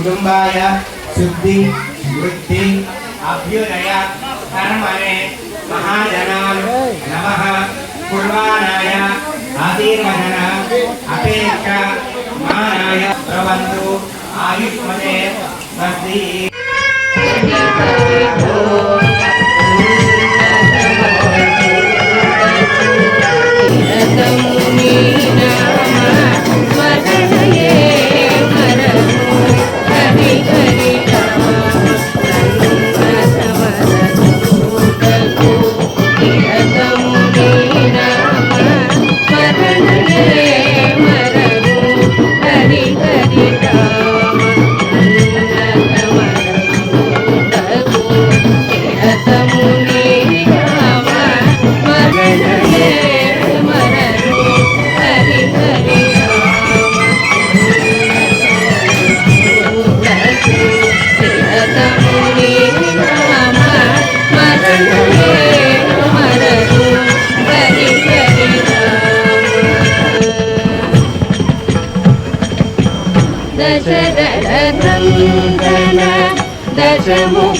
कुटुंबाय शुद्धि वृद्धि अभ्युदय कर्मणे महाजनान् नमः कुर्वाणाय आशीर्वचन अपेक्षा मानाय प्रवन्तु आयुष्मते स्वस्ति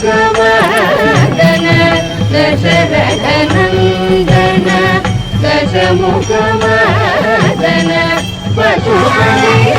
दशमुखवादन दशरथनन्दन दशमुखवादन पशुपतिरञ्जन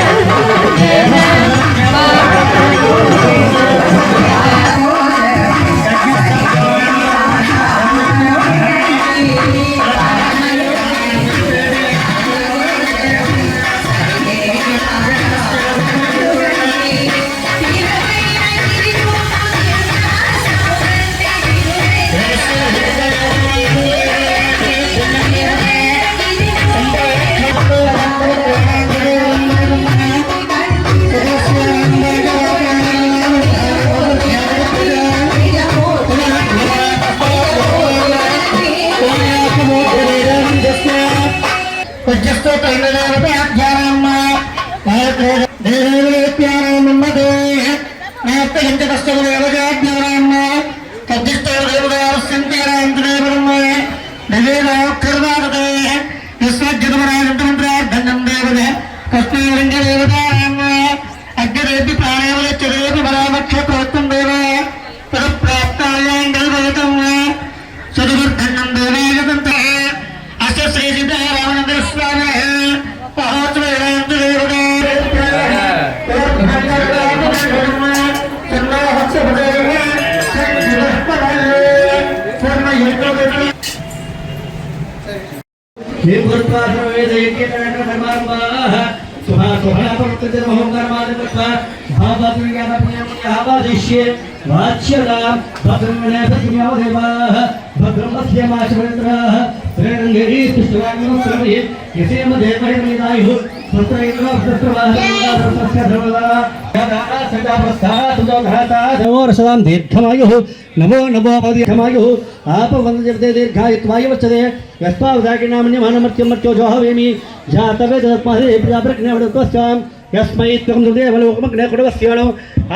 दीर्घमायुः नमो नमो दीर्घमायुः आपवन्दते दीर्घायुत्वाय वच्चते यस्मावदाकिनामन्यमानमर्त्यं जोहवेमि जातवेदस्मादे प्रजाप्रज्ञावडत्वस्यां यस्मै त्वं दुर्देवलोकमग्ने कुडवस्याणो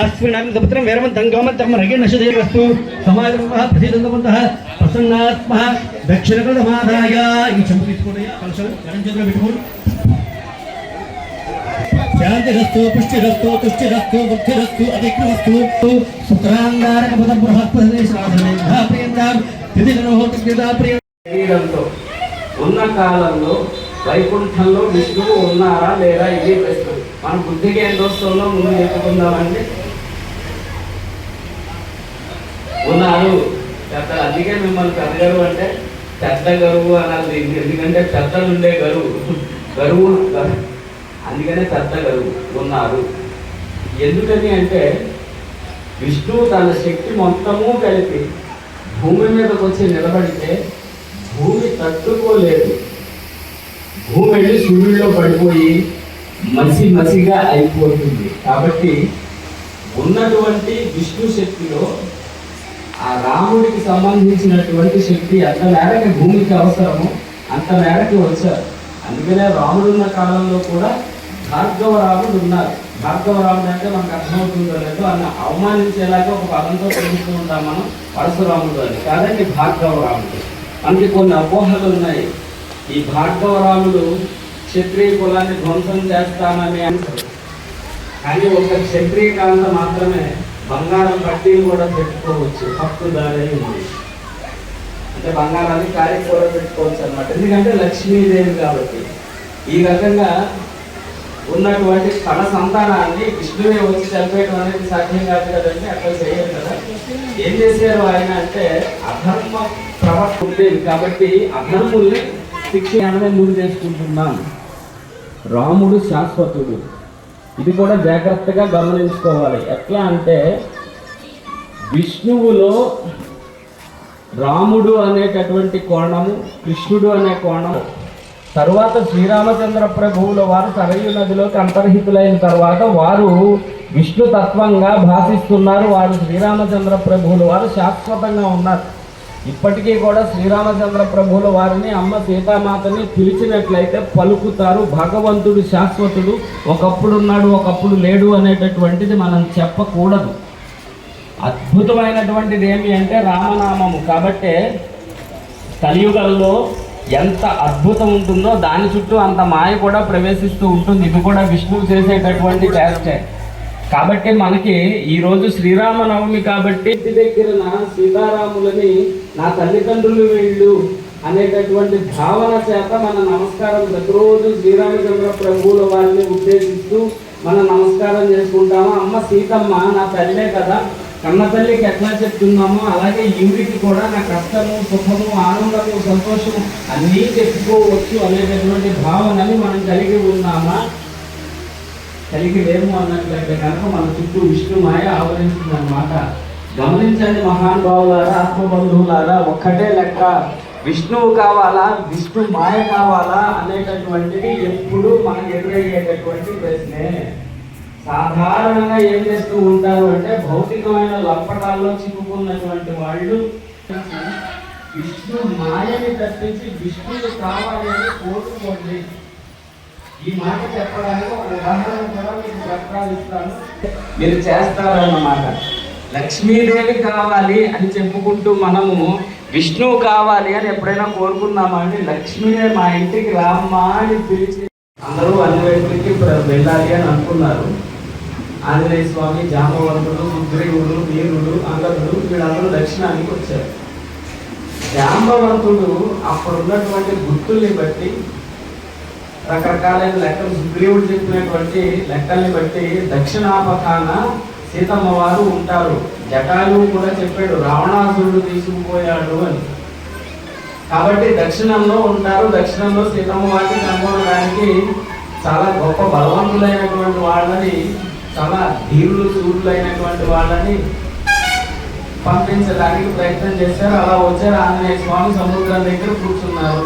अस्मिन् पुत्रं वेरमन्तं गोमन्तं रगिनशदे वस्तु समाजमः प्रतिदन्तवन्तः प्रसन्नात्मः दक्षिणकृतमादाय ఈ చెంపు తీసుకోండి కలశం గణంచంద్ర పెట్టుకోండి శాంతిరస్తు పుష్టిరస్తు తుష్టిరస్తు బుద్ధిరస్తు అధిక్రమస్తు సుత్రాంగారక పద బృహస్పతి శ్రావణేంద్ర ప్రియందాం తిదిగ్రహోత్రిదా ప్రియ శరీరంతో ఉన్న కాలంలో వైకుంఠంలో విష్ణువు ఉన్నారా లేదా ఇది ప్రశ్న. మన బుద్ధికి ఎంత వస్తుందో ముందు చెప్పుకుందామండి. ఉన్నారు పెద్ద, అందుకే మిమ్మల్ని పెద్ద గరువు అంటే పెద్ద గరువు అనాలి. ఎందుకంటే పెద్దలు ఉండే గరువు అందుకనే పెద్ద గరువు ఉన్నారు. ఎందుకని అంటే విష్ణువు తన శక్తి మొత్తము కలిపి భూమి మీదకి వచ్చి నిలబడితే భూమి తట్టుకోలేదు. భూమి వెళ్ళి సూర్యుడిలో పడిపోయి మసిగా అయిపోతుంది. కాబట్టి ఉన్నటువంటి విష్ణు శక్తిలో ఆ రాముడికి సంబంధించినటువంటి శక్తి ఎంత మేరకు భూమికి అవసరమో అంత మేరకు వచ్చారు. అందుకనే రాముడున్న కాలంలో కూడా భార్గవరాముడు ఉన్నారు. భార్గవరాముడు అంటే మనకు అర్థమవుతుందో లేదో అన్న అవమానించేలాగా ఒక పదంతో తెలుస్తూ ఉంటాం మనం పరశురాముడు అని. కాదండి భార్గవరాముడు. మనకి కొన్ని అపోహలు ఉన్నాయి. ఈ భార్గవరాముడు క్షత్రియ కులాన్ని ధ్వంసం చేస్తానని అంటారు. కానీ ఒక క్షత్రియ కాంత మాత్రమే బంగారం పట్టీలు కూడా పెట్టుకోవచ్చు, హక్కుదారి ఉంది. అంటే బంగారాన్ని కారికి కూడా పెట్టుకోవచ్చు అన్నమాట, ఎందుకంటే లక్ష్మీదేవి కాబట్టి. ఈ రకంగా ఉన్నటువంటి తన సంతానాన్ని విష్ణువే వచ్చి చనిపోయడం అనేది సాధ్యం కాదు కదండి, అట్లా చేయరు కదా. ఏం చేశారు ఆయన అంటే అధర్మ ప్రవర్తన ఉండేది కాబట్టి అధర్ముల్ని శిక్ష ముందు చేసుకుంటున్నాం. రాముడు శాశ్వతుడు, ఇది కూడా జాగ్రత్తగా గమనించుకోవాలి. ఎట్లా అంటే విష్ణువులో రాముడు అనేటటువంటి కోణము, కృష్ణుడు అనే కోణము. తరువాత శ్రీరామచంద్ర ప్రభువుల వారు సరయూ నదిలోకి అంతర్హితులైన తర్వాత వారు విష్ణు తత్వంగా భాషిస్తున్నారు. వారు శ్రీరామచంద్ర ప్రభువుల వారు శాశ్వతంగా ఉన్నారు. ఇప్పటికీ కూడా శ్రీరామచంద్ర ప్రభువుల వారిని అమ్మ సీతామాతని పిలిచినట్లయితే పలుకుతారు. భగవంతుడు శాశ్వతుడు, ఒకప్పుడు ఉన్నాడు ఒకప్పుడు లేడు అనేటటువంటిది మనం చెప్పకూడదు. అద్భుతమైనటువంటిది ఏమి అంటే రామనామము. కాబట్టే కలియుగంలో ఎంత అద్భుతం ఉంటుందో దాని చుట్టూ అంత మాయ కూడా ప్రవేశిస్తూ ఉంటుంది. ఇది కూడా విష్ణువు చేసేటటువంటి చేష్టే. కాబట్టి మనకి ఈరోజు శ్రీరామనవమి కాబట్టి ఇంటి దగ్గర సీతారాములని నా తల్లిదండ్రులు వీళ్ళు అనేటటువంటి భావన చేత మన నమస్కారం ప్రతిరోజు శ్రీరామచంద్ర ప్రభువుల వారిని ఉద్దేశిస్తూ మనం నమస్కారం చేసుకుంటాము. అమ్మ సీతమ్మ నా తల్లే కదా, కన్న తల్లికి ఎట్లా చెప్తున్నామో అలాగే ఈవిడికి కూడా నా కష్టము సుఖము ఆనందము సంతోషము అన్నీ చెప్పుకోవచ్చు అనేటటువంటి భావనని మనం కలిగి ఉన్నామా? కలిగి లేము అన్నట్లయితే కనుక మన చుట్టూ విష్ణు మాయ ఆవరించింది అన్నమాట. గమనించండి మహానుభావులారా, ఆత్మబంధువులారా, ఒక్కటే లెక్క. విష్ణువు కావాలా, విష్ణు మాయ కావాలా అనేటటువంటిది ఎప్పుడు మనకు ఎదురయ్యేటటువంటి ప్రశ్నే. సాధారణంగా ఏం చేస్తూ ఉంటారు అంటే భౌతికమైన లంపటాల్లో చిక్కుకున్నటువంటి వాళ్ళు విష్ణు మాయని తప్పించి విష్ణువు కావాలి అని కోరుకోండి. ఈ మాట చెప్పడానికి ఒక ఉదాహరణ కూడా మీకు ప్రస్తావిస్తాను, మీరు చేస్తారన్నమాట. లక్ష్మీదేవి కావాలి అని చెప్పుకుంటూ మనము విష్ణువు కావాలి అని ఎప్పుడైనా కోరుకున్నామా అండి? లక్ష్మీదేవి మా ఇంటికి రామ్మా అని పిలిచి అందరూ అన్ని వైపులకి వెళ్ళాలి అని అనుకున్నారు. ఆంజనేయ స్వామి, జాంబవంతుడు, సుగ్రీవుడు, వీరుడు, అంగదుడు వీళ్ళందరూ దక్షిణానికి వచ్చారు. జాంబవంతుడు అప్పుడున్నటువంటి గుర్తుల్ని బట్టి రకరకాలైన లెక్కలు, సుగ్రీవుడు చెప్పినటువంటి లెక్కల్ని బట్టి దక్షిణాపకాన సీతమ్మ వారు ఉంటారు. జటాయువు కూడా చెప్పాడు రావణాసురుడు తీసుకుపోయాడు అని. కాబట్టి దక్షిణంలో ఉంటారు. దక్షిణంలో సీతమ్మ వారిని కనుగొనడానికి చాలా గొప్ప బలవంతులైనటువంటి వాళ్ళని, చాలా ధీరులు సూర్యులైనటువంటి వాళ్ళని పంపించడానికి ప్రయత్నం చేశారు. అలా వచ్చారు. ఆంజనేయ స్వామి సముద్రం దగ్గర కూర్చున్నారు.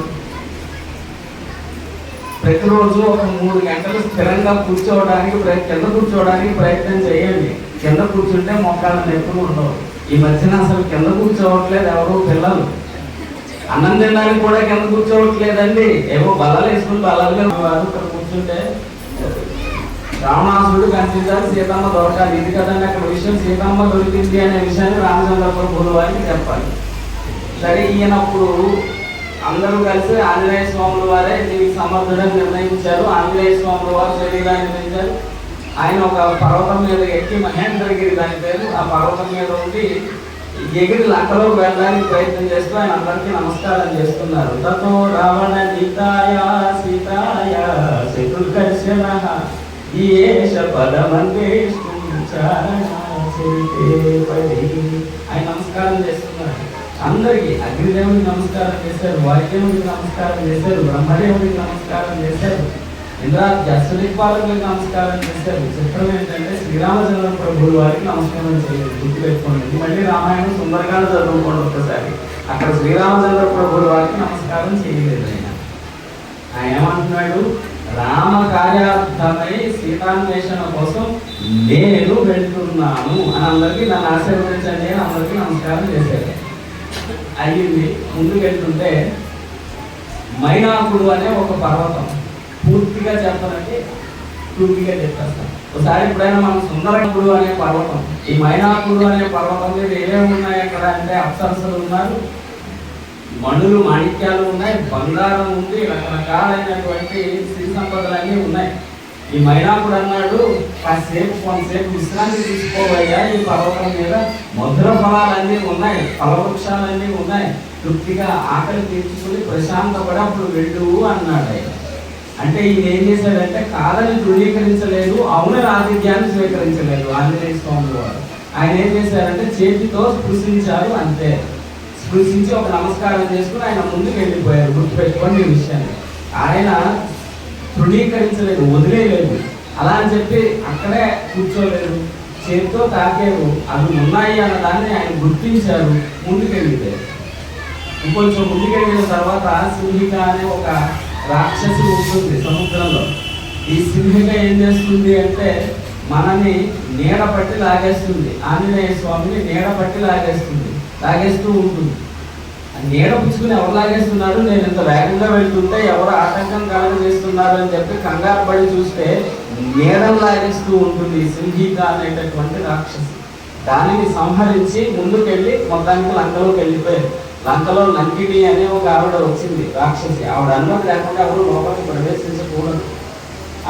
ప్రతిరోజు ఒక 3 గంటలు స్థిరంగా కింద కూర్చోవడానికి ప్రయత్నం చేయండి. కింద కూర్చుంటే మొక్కలు నొప్పులు ఉండవు. ఈ మధ్యన అసలు కింద కూర్చోవట్లేదు ఎవరు పిల్లలు. అన్నం తినడానికి కూడా కింద కూర్చోవట్లేదండి. ఏవో బలాలు వేసుకుని బలాలుగా వారు ఇక్కడ కూర్చుంటే రావణాసురుడు కనిపించాలి, సీతమ్మ దొరకాలి. ఇది కదండి అక్కడ విషయం. సీతమ్మ దొరికింది అనే విషయాన్ని రామచంద్ర ప్రభువుల వారికి చెప్పాలి. సరే, ఈయనప్పుడు అందరూ కలిసి ఆంజనేయ స్వాముల వారే దీనికి సమర్థుడని నిర్ణయించారు. ఆంజనేయ స్వాముల వారు శరీరాన్ని నిర్ణయించారు. ఆయన ఒక పర్వతం మీద ఎక్కి, మహేంద్రగిరి దాని పేరు, ఆ పర్వతం మీద ఉండి ఎగిరి లంకలోకి వెళ్ళడానికి ప్రయత్నం చేస్తూ ఆయన అందరికీ నమస్కారం చేస్తున్నారు. తతో రావణ గీతాయ సీతాయ శత్రుకర్షణ ఈశ పదమందే ఆయన నమస్కారం చేస్తున్నారు. అందరికీ అగ్నిదేవుడికి నమస్కారం చేశారు, వాయుదేవుడికి నమస్కారం చేశారు, బ్రహ్మదేవుడికి నమస్కారం చేశారు, ఇంద్రాది అశ్వదిక్పాలకులకు నమస్కారం చేశారు. చిత్రం ఏంటంటే శ్రీరామచంద్ర ప్రభువుల వారికి నమస్కారం చేయలేదు. గుర్తుపెట్టుకోండి. మళ్ళీ రామాయణం సుందరకాండ చదువుకోండి ఒక్కసారి. అక్కడ శ్రీరామచంద్ర ప్రభువుల వారికి నమస్కారం చేయలేదు. ఆయన ఏమంటున్నాడు? రామ కార్యార్థమై సీతాన్వేషణ కోసం నేను వెళ్తున్నాను అని అందరికీ నన్ను ఆశీర్వదించండి అని అందరికీ నమస్కారం చేశారు. అయ్యింది. ముందుకు వెళ్తుంటే మైనాకుడు అనే ఒక పర్వతం, పూర్తిగా చెప్పాలంటే పూర్తిగా చెప్పేస్తాం ఒకసారి. ఎప్పుడైనా మనం సుందరకుడు అనే పర్వతం, ఈ మైనాకుడు అనే పర్వతం మీద ఏమేమి ఉన్నాయి అక్కడ అంటే అప్సరసలు ఉన్నారు, మణులు మాణిక్యాలు ఉన్నాయి, బంగారం ఉంది, రకరకాలైనటువంటి సిరి సంపదలన్నీ ఉన్నాయి. ఈ మైనాకుడు అన్నాడు, కాసేపు కొంతసేపు విశ్రాంతి తీసుకోవయ్యా, ఈ పర్వతం మీద మధుర ఫలాలన్నీ ఉన్నాయి, ఫలవృక్షాలన్నీ ఉన్నాయి, తృప్తిగా ఆకలి తీర్చుకుని ప్రశాంతపడి అప్పుడు వెళ్ళు అన్నాడు ఆయన. అంటే ఈయన ఏం చేశాడంటే కాదని ధృవీకరించలేదు, అవునని ఆతిథ్యాన్ని స్వీకరించలేదు ఆంజనేయ స్వామి వారు. ఆయన ఏం చేశారంటే చేతితో స్పృశించారు అంతే. స్పృశించి ఒక నమస్కారం చేసుకుని ఆయన ముందుకు వెళ్ళిపోయారు. గుర్తుపెట్టుకోండి ఈ విషయాన్ని. ఆయన తృణీకరించలేదు, వదిలేయలేదు. అలా అని చెప్పి అక్కడే కూర్చోలేదు, చేతితో తాకేరు, అవి ఉన్నాయి అన్న దాన్ని ఆయన గుర్తించారు, ముందుకు వెళ్ళిపోయారు. ఇంకొంచెం ముందుకెళ్ళిన తర్వాత సింహిక అనే ఒక రాక్షసి ఉంటుంది సముద్రంలో. ఈ సింహిక ఏం చేస్తుంది అంటే మనని నీడ పట్టి లాగేస్తుంది, ఆంజనేయ స్వామిని నీడ పట్టి లాగేస్తూ ఉంటుంది. నీడ పుచ్చుకుని ఎవరు లాగేస్తున్నారు, నేను ఇంత వేగంగా వెళ్తుంటే ఎవరు ఆటంకం కలగజేస్తున్నారు అని చెప్పి కంగారు పడి చూస్తే నీడను లాగేస్తూ ఉంటుంది సింహిక అనేటటువంటి రాక్షసి. దానిని సంహరించి ముందుకెళ్ళి మొత్తానికి లంకలోకి వెళ్ళిపోయారు. లంకలో లంకిని అనే ఒక ఆవిడ వచ్చింది రాక్షసి. ఆవిడ అనుమతి లేకుండా ఎవరు లోపలికి ప్రవేశించకూడదు.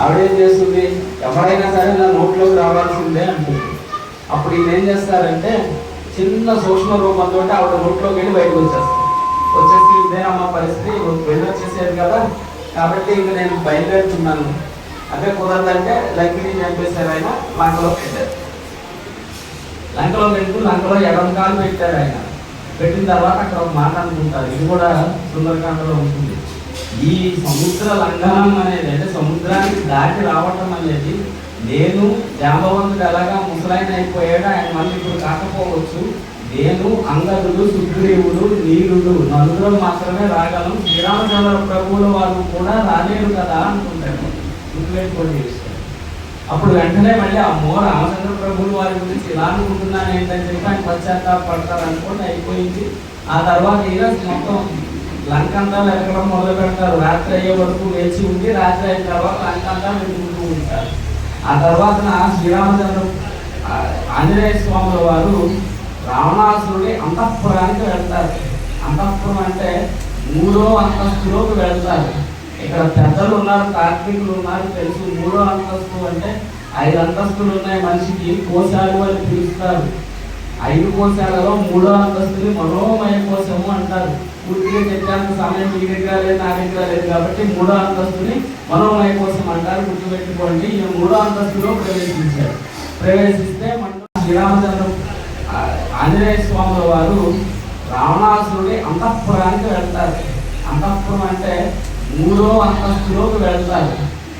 ఆవిడేం చేస్తుంది, ఎవరైనా సరే నా నోట్లోకి రావాల్సిందే అంటుంది. అప్పుడు ఈయన ఏం చేస్తారంటే చిన్న సూక్ష్మ రూపంతో ఆవిడ నోట్లోకి వెళ్ళి బయటకు వచ్చేసి ఇదేనమ్మా పరిస్థితి, వెళ్ళి వచ్చేసేది కదా, కాబట్టి ఇంక నేను బయలుదేరుతున్నాను. అదే కుదరదంటే లంకిని చంపేశారు ఆయన. లంకలో పెట్టారు. లంకలో పెడుతూ లంకలో ఎడంకాలు పెట్టారు ఆయన. పెట్టిన తర్వాత అక్కడ ఒక మాట అనుకుంటారు, ఇది కూడా సుందరకాండలో ఉంటుంది. ఈ సముద్ర లంఘనం అనేది, అంటే సముద్రానికి దాటి రావటం అనేది, నేను జాంబవంతుడు ఎలాగా ముసలాయన అయిపోయాడు, ఆయన మళ్ళీ ఇప్పుడు కాకపోవచ్చు, నేను అంగదుడు సుగ్రీవుడు నీరుడు నలుగురు మాత్రమే రాగలం, శ్రీరామచంద్ర ప్రభువుల వారు కూడా రాలేరు కదా అనుకుంటాడు. గుర్తుపెట్టుకోండి. అప్పుడు వెంటనే మళ్ళీ అమ్మో రామచంద్ర ప్రభువుల వారి గురించి ఇలా అనుకుంటున్నాను ఏంటని చెప్పి ఆయన పశ్చాత్తాపడతారు అనుకోండి, అయిపోయింది. ఆ తర్వాత ఈయన మొత్తం లంకంతా వెతకడం మొదలు పెడతారు. రాత్రి అయ్యే వరకు వేచి ఉండి రాత్రి అయిన తర్వాత లంకంతా వెతుకుంటూ ఉంటారు. ఆ తర్వాత శ్రీరామచంద్ర ఆంజనేయ స్వాముల వారు రావణాసురుడి అంతఃపురానికి వెళ్తారు. అంతఃపురం అంటే 3వ అంతస్తులోకి వెళ్తారు. ఇక్కడ పెద్దలు ఉన్నారు, తాత్వికులు ఉన్నారు, తెలుసు. 3వ అంతస్తు అంటే 5 అంతస్తులు ఉన్నాయి మనిషికి, కోశాలు అని పిలుస్తారు. 5 కోశాలలో 3వ అంతస్తుని మనోమయ కోశము అంటారు. పూర్తిగా చెప్పడానికి సమయం మీ దగ్గర లేదు, నా దగ్గర లేదు కాబట్టి 3వ అంతస్తుని మనోమయ కోశం అంటారు. గుర్తుపెట్టుకోండి. ఈ 3వ అంతస్తులో ప్రవేశించారు. ప్రవేశిస్తే శ్రీరామచంద్ర ఆంజనేయ స్వాముల వారు రావణాసురుడి అంతఃపురానికి వెళ్తారు. అంతఃపురం అంటే 3వ అంతస్తులోకి వెళ్తారు.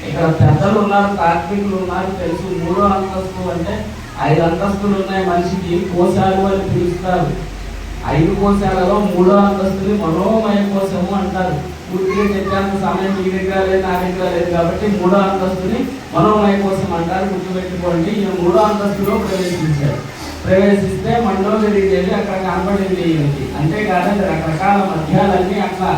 ఇక్కడ పెద్దలు ఉన్నారు, తాత్వికులు ఉన్నారు, తెలుసు. 3వ అంతస్తు అంటే 5 అంతస్తులు ఉన్నాయి మనిషికి, కోశాలు అని పిలుస్తారు. 5 కోశాలలో 3వ అంతస్తుని మనోమయ కోశము అంటారు. పూర్తిగా చెప్పడానికి సమయం మీ దగ్గర లేదు, నా దగ్గర లేదు కాబట్టి 3వ అంతస్తుని మనోమయ కోశం అంటారు. గుర్తుపెట్టుకోండి. ఈ 3వ అంతస్తులో ప్రవేశించారు. ప్రవేశిస్తే మండోదరి దేవి అక్కడ కనబడింది ఈయనకి. అంతేకాదండి రకరకాల మద్యాలన్నీ అట్లా.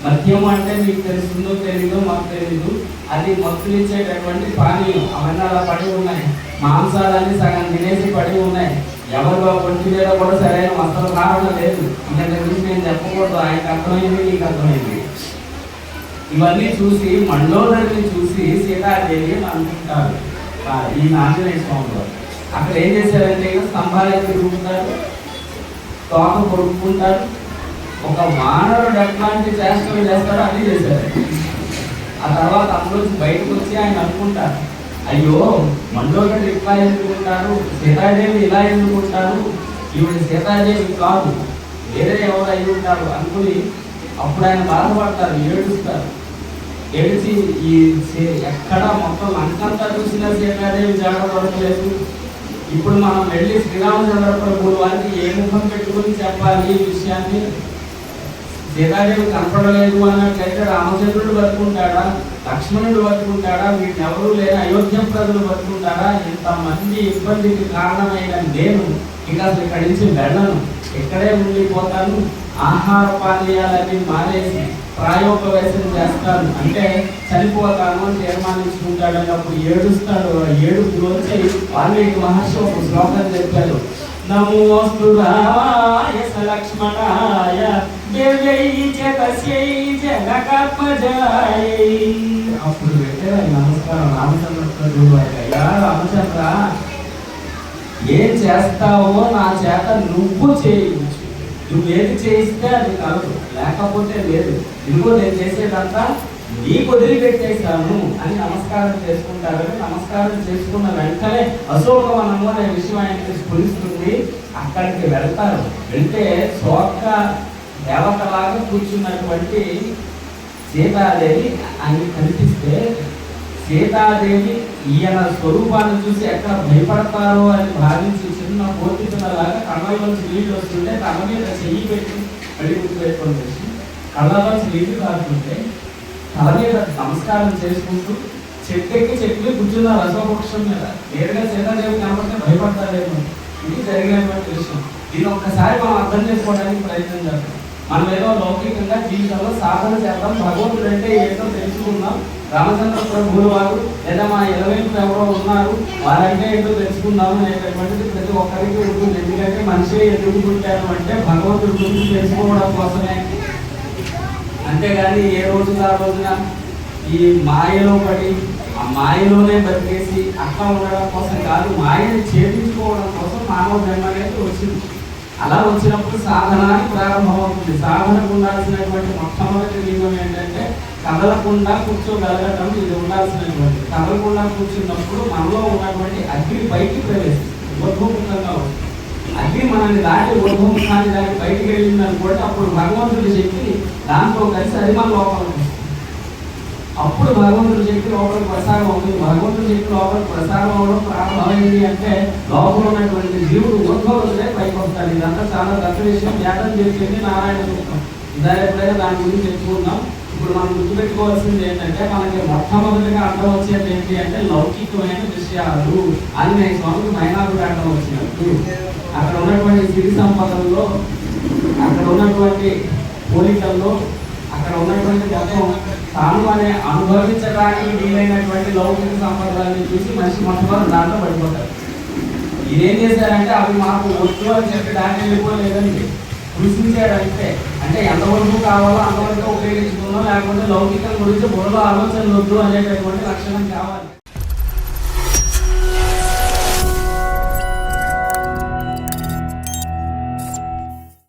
మద్యం అంటే మీకు తెలుస్తుందో తెలీదో మాకు తెలీదు, అది మత్తులిచ్చేటటువంటి పానీయం. అవన్నీ అలా పడి ఉన్నాయి. మాంసాలన్నీ సగం తినేసి పడి ఉన్నాయి. ఎవరు ఒంటి మీద కూడా సరైన వస్త్రం రావడం లేదు. ఇంత గురించి నేను చెప్పకూడదు, ఆయనకు అర్థమైంది, నీకు అర్థమైంది. ఇవన్నీ చూసి మండోదరిని చూసి సీతాదేవి అని అనుకుంటారు ఈ ఆంజనేయ స్వామి వారు. అక్కడ ఏం చేశారంటే స్తంభాలు తిరుగుతారు, తోక కొడుకుంటారు. ఒక వానరుడు ఎట్లాంటి చేష్టలు చేస్తారో అన్నీ చేశారు. ఆ తర్వాత అందులోంచి బయటకు వచ్చి ఆయన అనుకుంటారు, అయ్యో మండోదరుడు ఇట్లా ఎందుకుంటారు, సీతాదేవి ఇలా ఎందుకుంటారు, ఈవిడ సీతాదేవి కాదు వేరే ఎవరు అయి ఉంటారు అనుకుని అప్పుడు ఆయన బాధపడతారు, ఏడుస్తారు. ఏడిచి ఈ ఎక్కడ మొత్తం లంకంతా చూసినా సీతాదేవి జాడ పడలేదు. ఇప్పుడు మనం వెళ్ళి శ్రీరామచంద్ర ప్రభువుల వారికి ఏ ముఖం పెట్టుకుని చెప్పాలి ఈ విషయాన్ని? సీతాదేవి కనపడలేదు అన్నట్లయితే రామచంద్రుడు బతుకుంటాడా, లక్ష్మణుడు బతుకుంటాడా, వీటిని ఎవరూ లేని అయోధ్య ప్రజలు బతుకుంటాడా? ఇంతమంది ఇబ్బందికి కారణమైన నేను ఇక అసలు ఇక్కడి నుంచి వెళ్ళను, ఇక్కడే ఉండిపోతాను, ఆహార పానీయాలన్నీ మానేసి ప్రాయోపవేశం చేస్తాను, అంటే చనిపోతాను అని తీర్మానించుకుంటాడు. అప్పుడు ఏడుస్తాడు. ఏడుపులోంచి వాల్మీకి మహర్షి ఒక శ్లోకం చెప్పారు, నమోస్తు రామాయ లక్ష్మణాయ అప్పుడు పెట్టారు నమస్కారం రామచంద్ర గురువు అయ్యా రామచంద్ర, ఏం చేస్తావో నా చేత నువ్వు చేయించు, నువ్వేది చేయిస్తే అది కలదు, లేకపోతే లేదు, ఇదిగో నేను చేసేదంతా నీకు వదిలిపెట్టేశాను అని నమస్కారం చేసుకుంటారు. నమస్కారం చేసుకున్న వెంటనే అశోకవనము అనే విషయం ఆయనకి స్ఫురిస్తుంది. అక్కడికి వెళ్తారు. వెళ్తే శోక దేవతలాగా కూర్చున్నటువంటి సీతాదేవి ఆయన కనిపిస్తే, సీతాదేవి ఈయన స్వరూపాన్ని చూసి ఎక్కడ భయపడతారో అని భావించి చిన్న కోతి పిల్లలాగా కళ్ళలోంచి నీళ్ళు వస్తుంటే కళ్ళ మీద చెయ్యి పెట్టి కళ్ళు గుర్తు పెట్టుకొని కళ్ళలోంచి నీళ్లు కాకుంటే తల మీద నమస్కారం చేసుకుంటూ చెట్టెక్కి చెట్లు కూర్చున్నారు అశోకవృక్షం మీద. నేరుగా సీతాదేవి కనబడితే భయపడతారేమో. ఇది జరిగినటువంటి విషయం. ఇది ఒక్కసారి మనం అర్థం చేసుకోవడానికి ప్రయత్నం చేద్దాం. మనం ఏదో లౌకికంగా జీవితంలో సాధన చేద్దాం, భగవంతుడు అంటే ఏంటో తెలుసుకుందాం, రామచంద్ర ప్రభువులు వారు లేదా మా ఇలవేంపు ఎవరో ఉన్నారు వారంటే ఏంటో తెలుసుకుందాం అనేటటువంటిది ప్రతి ఒక్కరికి ఉంటుంది. ఎందుకంటే మనిషి ఎందుకు పుట్టారు అంటే భగవంతుడి గురించి తెలుసుకోవడం కోసమే. అంతేగాని ఏ రోజు ఆ రోజున ఈ మాయలో పడి ఆ మాయలోనే బతికేసి అట్లా ఉండడం కోసం కాదు, మాయని ఛేదించుకోవడం కోసం మానవ జన్మ అనేది వచ్చింది. అలా వచ్చినప్పుడు సాధన ప్రారంభమవుతుంది. సాధనకు ఉండాల్సినటువంటి మొట్టమొదటి నియమం ఏంటంటే కదలకుండా కూర్చోగలగటం. ఇది ఉండాల్సినటువంటి కదలకుండా కూర్చున్నప్పుడు మనలో ఉన్నటువంటి అగ్ని పైకి ప్రవేశిస్తుంది, ఉద్భూముఖంగా ఉంటుంది. అగ్ని మనల్ని దాటి ఉద్భూముఖాన్ని దాటి బయటికి వెళ్ళింది అనుకోండి, అప్పుడు భగవంతుడి శక్తి దాంతో కలిసి అది మన లోపలికి వస్తుంది. అప్పుడు భగవంతుడి శక్తి లోపలికి ప్రసారం అవుతుంది. భగవంతుడి శక్తి లోపలికి ప్రసారం అవ్వడం ప్రారంభమైంది అంటే లోపల ఉన్నటువంటి జీవుడు ఉద్భవులే పైకి వస్తాడు. ఇదంతా చాలా గొప్ప విషయం. వేదం చెప్పింది నారాయణ సూత్రం. ఇదారు ఎప్పుడైనా దాని గురించి చెప్పుకుందాం. ఇప్పుడు మనం గుర్తుపెట్టుకోవాల్సింది ఏంటంటే మనకి మొట్టమొదటిగా అర్థం వచ్చేది ఏంటి అంటే లౌకికమైన విషయాలు. ఆంజనేయ స్వామికి మైనాకుడు అర్థం వచ్చినట్టు అక్కడ ఉన్నటువంటి సిరి సంపదల్లో, అక్కడ ఉన్నటువంటి పోలికల్లో, అక్కడ ఉన్నటువంటి మొత్తం తాను అనే అనుభవించడానికి వీలైనటువంటి లౌకిక సంపదలన్నీ చూసి మనిషి మొట్టమొదటి దాంట్లో పడిపోతారు. ఇదేం చేశారంటే అవి మాకు వద్దు అని చెప్పి దాన్ని వెళ్ళిపోలేదండి, కృషించాడంటే. అంటే ఎంతవరకు కావాలో అంతవరకు ఉపయోగించుకున్నాం, లేకపోతే లౌకికం గురించి బుర్రలో ఆలోచనలు వద్దు అనేటటువంటి లక్షణం కావాలి.